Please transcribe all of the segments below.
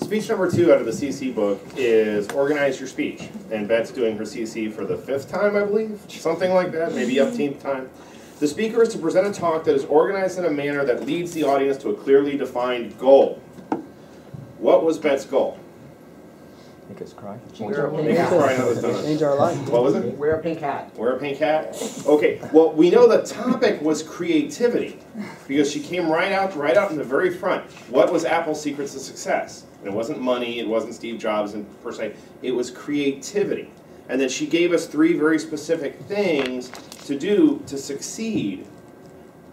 speech number 2 out of the CC book is Organize Your Speech. And Bett's doing her CC for the 5th time, I believe. Something like that, maybe 18th time. The speaker is to present a talk that is organized in a manner that leads the audience to a clearly defined goal. What was Bett's goal? Make us cry. Make us cry. Change our life. What was it? Wear a pink hat. Wear a pink hat? Okay, well, we know the topic was creativity because she came right out in the very front. What was Apple's secrets to success? And it wasn't money, it wasn't Steve Jobs per se, it was creativity. And then she gave us 3 very specific things to do to succeed.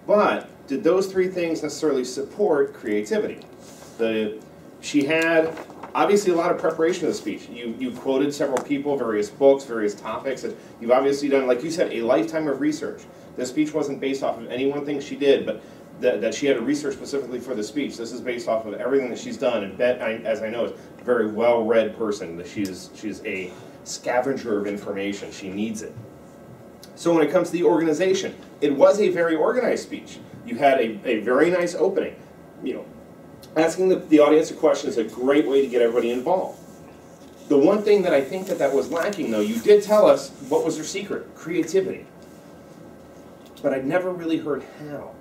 But did those 3 things necessarily support creativity? She had obviously a lot of preparation of the speech. You quoted several people, various books, various topics. And you've obviously done, like you said, a lifetime of research. This speech wasn't based off of any one thing she did, but that she had to research specifically for the speech. This is based off of everything that she's done. And Bett, as I know, is a very well-read person. She's a scavenger of information. She needs it. So when it comes to the organization, it was a very organized speech. You had a very nice opening. Asking the audience a question is a great way to get everybody involved. The one thing that I think that was lacking, though, you did tell us what was their secret, creativity. But I never really heard how.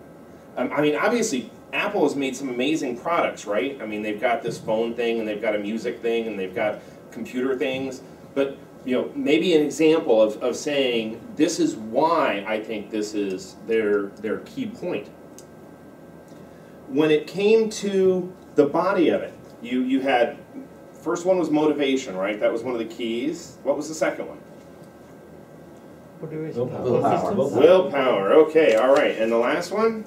I mean, obviously, Apple has made some amazing products, right? I mean, they've got this phone thing, and they've got a music thing, and they've got computer things. But, maybe an example of saying, this is why I think this is their key point. When it came to the body of it, you had, first one was motivation, right? That was one of the keys. What was the second one? Willpower. Willpower, okay, all right. And the last one?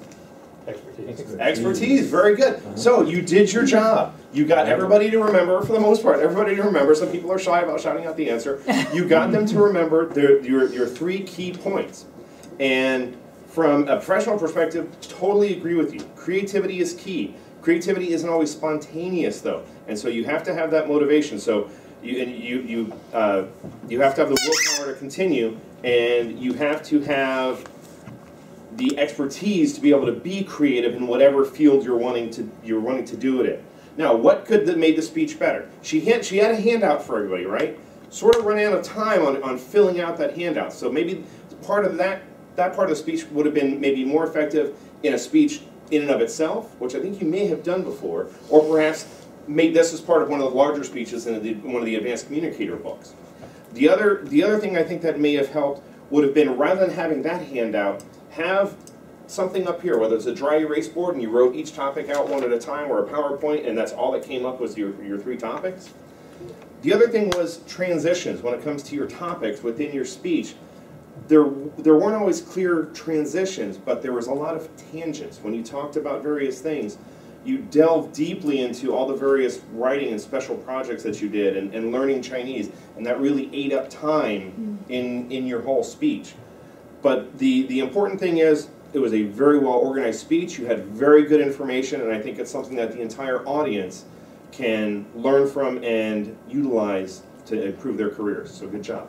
Expertise, very good. So you did your job. You got everybody to remember, for the most part, everybody to remember. Some people are shy about shouting out the answer. You got them to remember your 3 key points. And from a professional perspective, totally agree with you. Creativity is key. Creativity isn't always spontaneous, though, and so you have to have that motivation. So you have to have the willpower to continue, and you have to have the expertise to be able to be creative in whatever field you're wanting to do it in. Now, what could have made the speech better? She had a handout for everybody, right? Sort of ran out of time on filling out that handout. So maybe part of that part of the speech would have been maybe more effective in a speech in and of itself, which I think you may have done before, or perhaps made this as part of one of the larger speeches in one of the advanced communicator books. The other thing I think that may have helped would have been, rather than having that handout, have something up here, whether it's a dry erase board and you wrote each topic out one at a time, or a PowerPoint and that's all that came up was your 3 topics. The other thing was transitions. When it comes to your topics within your speech, there weren't always clear transitions, but there was a lot of tangents. When you talked about various things, you delved deeply into all the various writing and special projects that you did and learning Chinese, and that really ate up time in your whole speech. But the important thing is, it was a very well organized speech. You had very good information, and I think it's something that the entire audience can learn from and utilize to improve their careers. So good job.